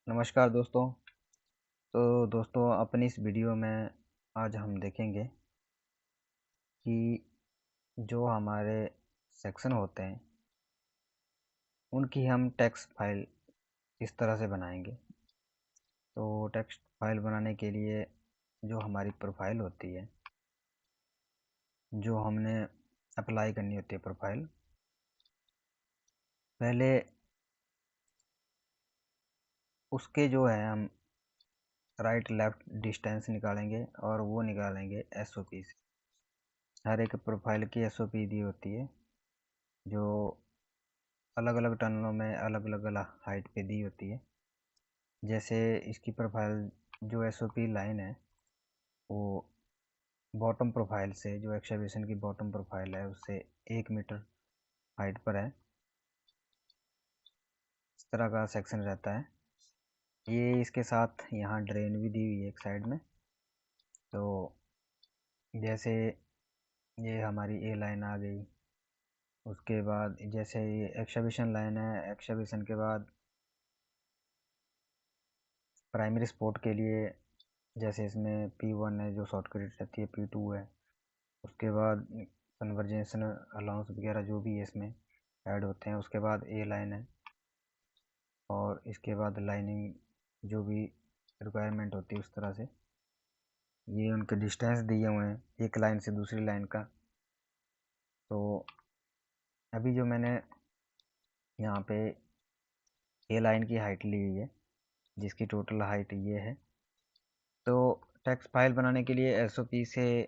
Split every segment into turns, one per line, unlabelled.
नमस्कार दोस्तों। तो दोस्तों अपनी इस वीडियो में आज हम देखेंगे कि जो हमारे सेक्शन होते हैं उनकी हम टेक्स्ट फाइल किस तरह से बनाएंगे। तो टेक्स्ट फाइल बनाने के लिए जो हमारी प्रोफाइल होती है, जो हमने अप्लाई करनी होती है प्रोफाइल, पहले उसके जो है हम राइट लेफ़्ट डिस्टेंस निकालेंगे और वो निकालेंगे एसओपी से। हर एक प्रोफाइल की एसओपी दी होती है जो अलग अलग टनलों में अलग अलग हाइट पे दी होती है। जैसे इसकी प्रोफाइल जो एसओपी लाइन है वो बॉटम प्रोफाइल से, जो एक्सकवेशन की बॉटम प्रोफाइल है उससे 1 मीटर हाइट पर है। इस तरह का सेक्शन रहता है। ये इसके साथ यहाँ ड्रेन भी दी हुई है एक साइड में। तो जैसे ये हमारी ए लाइन आ गई, उसके बाद जैसे ये एक्सकवेशन लाइन है, एक्सकवेशन के बाद प्राइमरी सपोर्ट के लिए जैसे इसमें P1 है जो शॉर्टकट रहती है, P2 है, उसके बाद कन्वर्जेंशन अलाउंस वगैरह जो भी है इसमें ऐड होते हैं। उसके बाद ए लाइन है और इसके बाद लाइनिंग जो भी रिक्वायरमेंट होती है उस तरह से। ये उनके डिस्टेंस दिए हुए हैं एक लाइन से दूसरी लाइन का। तो अभी जो मैंने यहाँ पे ए लाइन की हाइट ली हुई है जिसकी टोटल हाइट ये है। तो टेक्स्ट फाइल बनाने के लिए एसओपी से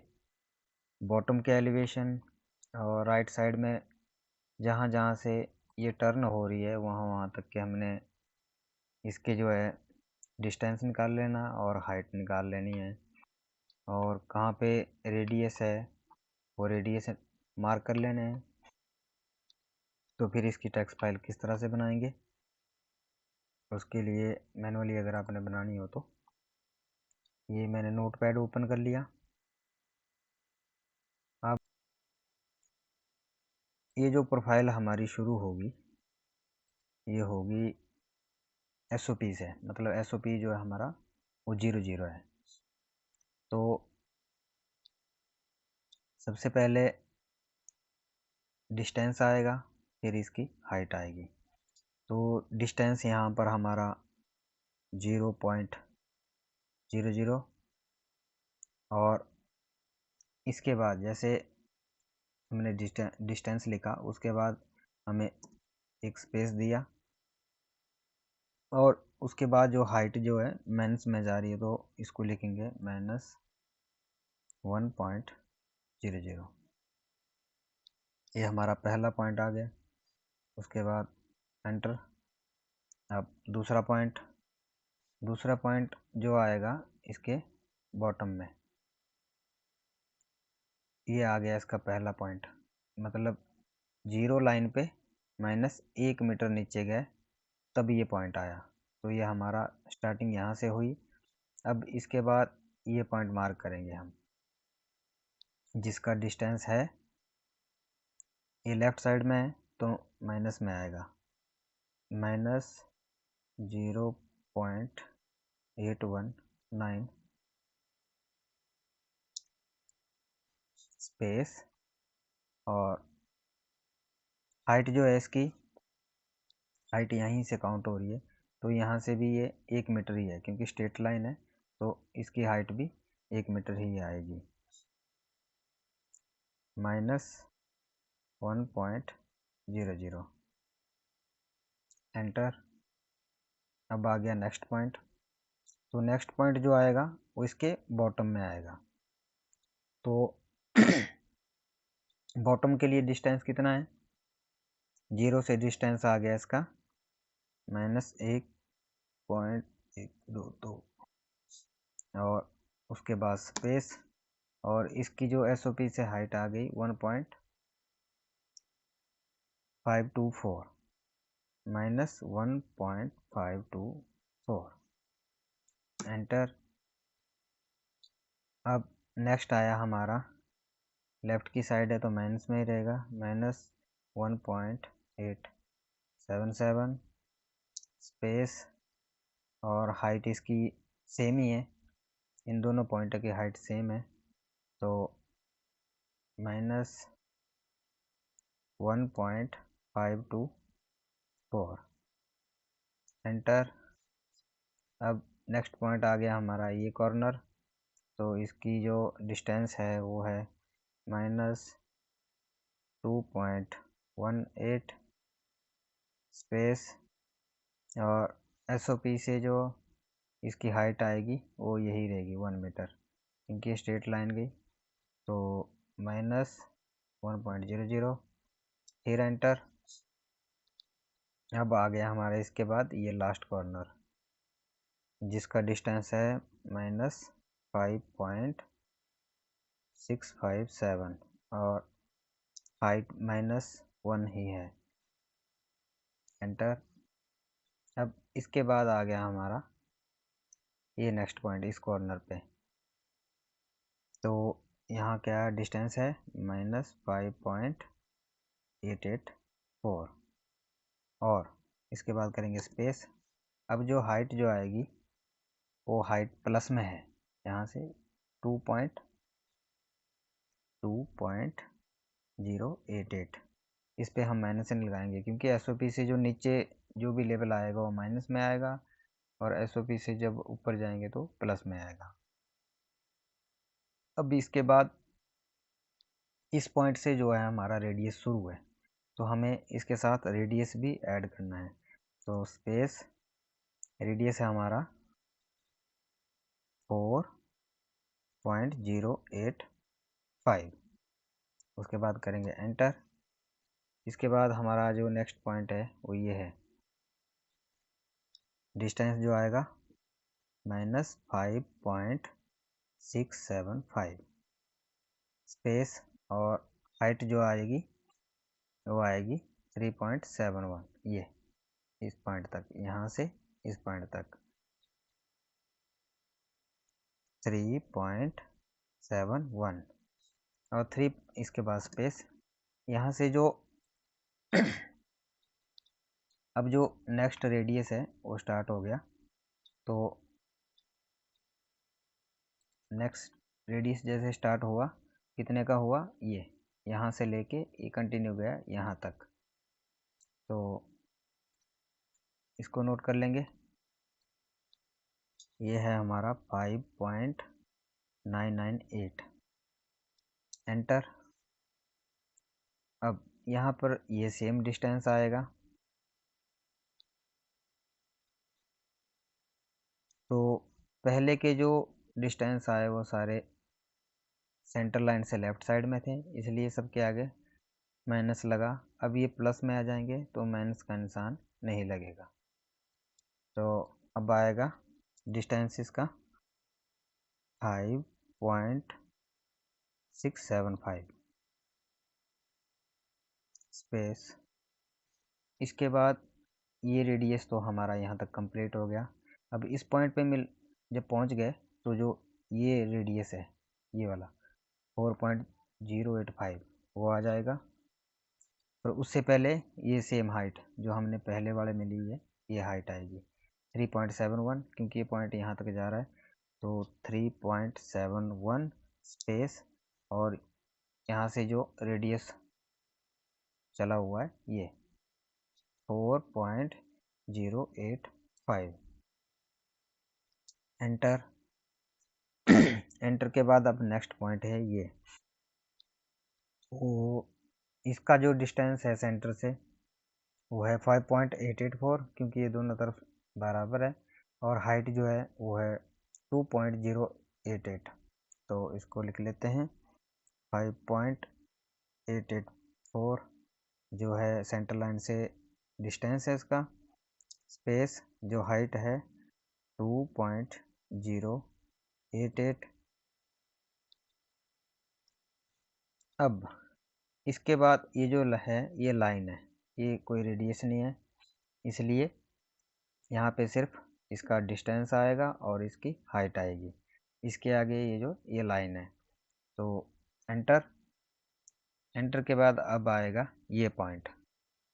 बॉटम के एलिवेशन और राइट साइड में जहाँ जहाँ से ये टर्न हो रही है वहाँ वहाँ तक के हमने इसके जो है डिस्टेंस निकाल लेना और हाइट निकाल लेनी है। और कहाँ पे रेडियस है वो रेडियस मार्क कर लेने हैं। तो फिर इसकी टेक्स्ट फाइल किस तरह से बनाएंगे, उसके लिए मैनुअली अगर आपने बनानी हो तो ये मैंने नोटपैड ओपन कर लिया। अब ये जो प्रोफाइल हमारी शुरू होगी ये होगी एसओपी से, मतलब एसओपी जो है हमारा वो 00 है। तो सबसे पहले डिस्टेंस आएगा, फिर इसकी हाइट आएगी। तो डिस्टेंस यहाँ पर हमारा 0.00 और इसके बाद जैसे हमने डिस्टेंस लिखा उसके बाद हमें एक स्पेस दिया और उसके बाद जो हाइट जो है माइनस में जा रही है तो इसको लिखेंगे -1.00। ये हमारा पहला पॉइंट आ गया। उसके बाद एंटर। अब दूसरा पॉइंट जो आएगा इसके बॉटम में, ये आ गया इसका पहला पॉइंट। मतलब 0 लाइन पे -1 मीटर नीचे गए तब ये पॉइंट आया। तो ये हमारा स्टार्टिंग यहाँ से हुई। अब इसके बाद ये पॉइंट मार्क करेंगे हम जिसका डिस्टेंस है, ये लेफ्ट साइड में है तो माइनस में आएगा, -0.819 स्पेस। और हाइट जो है इसकी हाइट यहीं से काउंट हो रही है तो यहाँ से भी ये 1 मीटर ही है क्योंकि स्ट्रेट लाइन है। तो इसकी हाइट भी 1 मीटर ही आएगी। -1.00 एंटर। अब आ गया नेक्स्ट पॉइंट। तो नेक्स्ट पॉइंट जो आएगा वो इसके बॉटम में आएगा। तो बॉटम के लिए डिस्टेंस कितना है, 0 से डिस्टेंस आ गया इसका -1.122 और उसके बाद स्पेस और इसकी जो एसओपी से हाइट आ गई 1.524 -1.524 एंटर। अब नेक्स्ट आया हमारा लेफ्ट की साइड है तो माइनस में ही रहेगा, -1.877 स्पेस और हाइट इसकी सेम ही है, इन दोनों पॉइंट की हाइट सेम है, तो -1.524 एंटर। अब नेक्स्ट पॉइंट आ गया हमारा ये कॉर्नर, तो इसकी जो डिस्टेंस है वो है -2.18 स्पेस, और SOP से जो इसकी हाइट आएगी वो यही रहेगी 1 मीटर, क्योंकि स्ट्रेट लाइन गई, तो -1.00 फिर एंटर। अब आ गया हमारा इसके बाद ये लास्ट कॉर्नर, जिसका डिस्टेंस है -5.657 और हाइट -1 ही है, एंटर। अब इसके बाद आ गया हमारा ये नेक्स्ट पॉइंट इस कॉर्नर पे, तो यहाँ क्या डिस्टेंस है -5.884 और इसके बाद करेंगे स्पेस। अब जो हाइट जो आएगी वो हाइट प्लस में है, यहाँ से 2.088, इस पे हम माइनस नहीं लगाएंगे, क्योंकि SOP से जो नीचे जो भी लेवल आएगा वो माइनस में आएगा, और SOP से जब ऊपर जाएंगे तो प्लस में आएगा। अब इसके बाद इस पॉइंट से जो है हमारा रेडियस शुरू है, तो हमें इसके साथ रेडियस भी ऐड करना है, तो स्पेस रेडियस है हमारा 4.085, उसके बाद करेंगे एंटर। इसके बाद हमारा जो नेक्स्ट पॉइंट है वो ये है, डिस्टेंस जो आएगा -5.675 स्पेस, और हाइट जो आएगी वो आएगी 3.71, ये इस पॉइंट तक, यहाँ से इस पॉइंट तक 3.71 और 3, इसके बाद स्पेस। यहाँ से जो अब जो नेक्स्ट रेडियस है वो स्टार्ट हो गया, तो नेक्स्ट रेडियस जैसे स्टार्ट हुआ, कितने का हुआ, ये यहाँ से लेके ये कंटिन्यू गया यहाँ तक, तो इसको नोट कर लेंगे। ये है हमारा 5.998, एंटर। अब यहाँ पर ये सेम डिस्टेंस आएगा, तो पहले के जो डिस्टेंस आए वो सारे सेंटर लाइन से लेफ्ट साइड में थे, इसलिए सबके आगे माइनस लगा। अब ये प्लस में आ जाएंगे तो माइनस का निशान नहीं लगेगा, तो अब आएगा डिस्टेंस इसका 5.675 स्पेस। इसके बाद ये रेडियस तो हमारा यहाँ तक कंप्लीट हो गया। अब इस पॉइंट पे जब पहुँच गए तो जो ये रेडियस है ये वाला 4.085 वो आ जाएगा, और उससे पहले ये सेम हाइट जो हमने पहले वाले में ली है ये हाइट आएगी 3.71, क्योंकि ये पॉइंट यहाँ तक जा रहा है, तो 3.71 स्पेस, और यहाँ से जो रेडियस चला हुआ है ये 4.085, एंटर। एंटर के बाद अब नेक्स्ट पॉइंट है ये, वो इसका जो डिस्टेंस है सेंटर से वो है 5.884, क्योंकि ये दोनों तरफ बराबर है, और हाइट जो है वो है 2.088, तो इसको लिख लेते हैं 5.884 जो है सेंटर लाइन से डिस्टेंस है इसका, स्पेस जो हाइट है 2.088। अब इसके बाद ये जो है ये लाइन है, ये कोई रेडियस नहीं है, इसलिए यहाँ पे सिर्फ इसका डिस्टेंस आएगा और इसकी हाइट आएगी, इसके आगे ये लाइन है, तो एंटर। एंटर के बाद अब आएगा ये पॉइंट,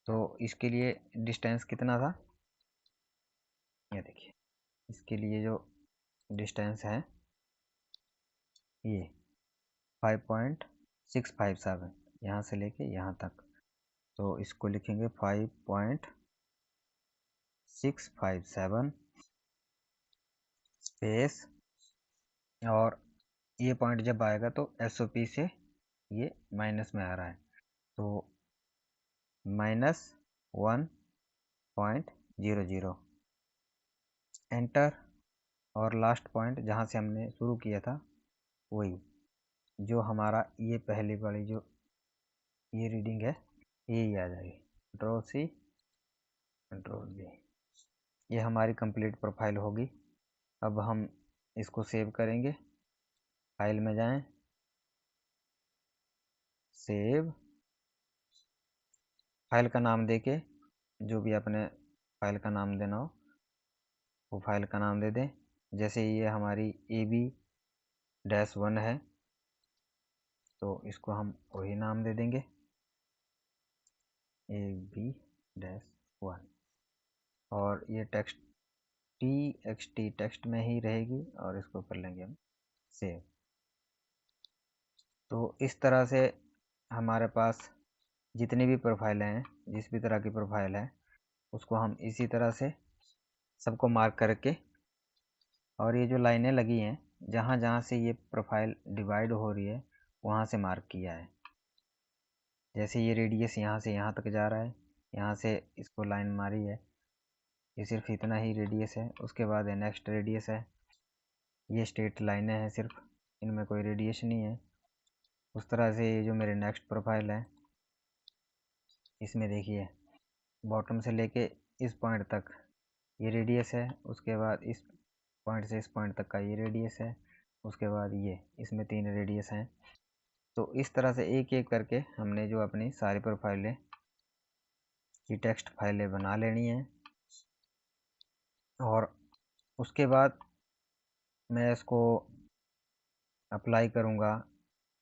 तो इसके लिए डिस्टेंस कितना था, ये देखिए इसके लिए जो डिस्टेंस है ये 5.657 यहाँ से लेके यहाँ तक, तो इसको लिखेंगे 5.657 स्पेस, और ये पॉइंट जब आएगा तो SOP से ये माइनस में आ रहा है, तो -1.00 एंटर। और लास्ट पॉइंट जहाँ से हमने शुरू किया था वही, जो हमारा ये पहले वाली जो ये रीडिंग है यही आ जाएगी, Ctrl+C Ctrl+V। ये हमारी कंप्लीट प्रोफाइल होगी। अब हम इसको सेव करेंगे, फाइल में जाएं, सेव, फाइल का नाम देके जो भी अपने फाइल का नाम देना हो वो फाइल का नाम दे दें। जैसे ये हमारी AB-1 है तो इसको हम वही नाम दे देंगे, AB-1, और ये TXT टेक्स्ट में ही रहेगी, और इसको कर लेंगे हम सेव। तो इस तरह से हमारे पास जितनी भी प्रोफाइलें हैं, जिस भी तरह की प्रोफाइल है उसको हम इसी तरह से सबको मार्क करके, और ये जो लाइनें लगी हैं जहाँ जहाँ से ये प्रोफाइल डिवाइड हो रही है वहाँ से मार्क किया है। जैसे ये रेडियस यहाँ से यहाँ तक जा रहा है, यहाँ से इसको लाइन मारी है, ये सिर्फ इतना ही रेडियस है। उसके बाद है नेक्स्ट रेडियस है, ये स्ट्रेट लाइनें हैं सिर्फ, इनमें कोई रेडियस नहीं है। उस तरह से ये जो मेरे नेक्स्ट प्रोफाइल है इसमें देखिए बॉटम से लेके इस पॉइंट तक ये रेडियस है, उसके बाद इस पॉइंट से इस पॉइंट तक का ये रेडियस है, उसके बाद ये, इसमें 3 रेडियस हैं। तो इस तरह से एक एक करके हमने जो अपनी सारी प्रोफाइलें की टेक्स्ट फाइलें बना लेनी है। और उसके बाद मैं इसको अप्लाई करूँगा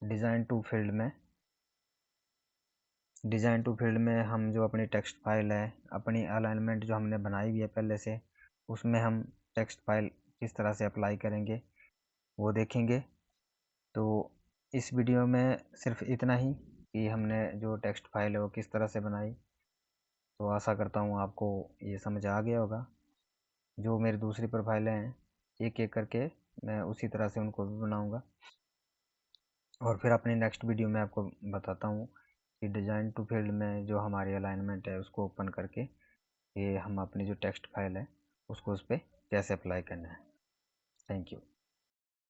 डिज़ाइन टू फील्ड में। डिज़ाइन टू फील्ड में हम जो अपनी टेक्स्ट फाइल है, अपनी अलाइनमेंट जो हमने बनाई हुई है पहले से, उसमें हम टेक्स्ट फाइल किस तरह से अप्लाई करेंगे वो देखेंगे। तो इस वीडियो में सिर्फ इतना ही कि हमने जो टेक्स्ट फाइल है वो किस तरह से बनाई। तो आशा करता हूँ आपको ये समझ आ गया होगा। जो मेरी दूसरी प्रोफाइलें हैं एक एक करके मैं उसी तरह से उनको भी बनाऊँगा, और फिर अपनी नेक्स्ट वीडियो में आपको बताता हूँ कि डिज़ाइन टू फील्ड में जो हमारी अलाइनमेंट है उसको ओपन करके ये हम अपनी जो टेक्स्ट फाइल है उसको उस पर कैसे अप्लाई करना है। Thank you.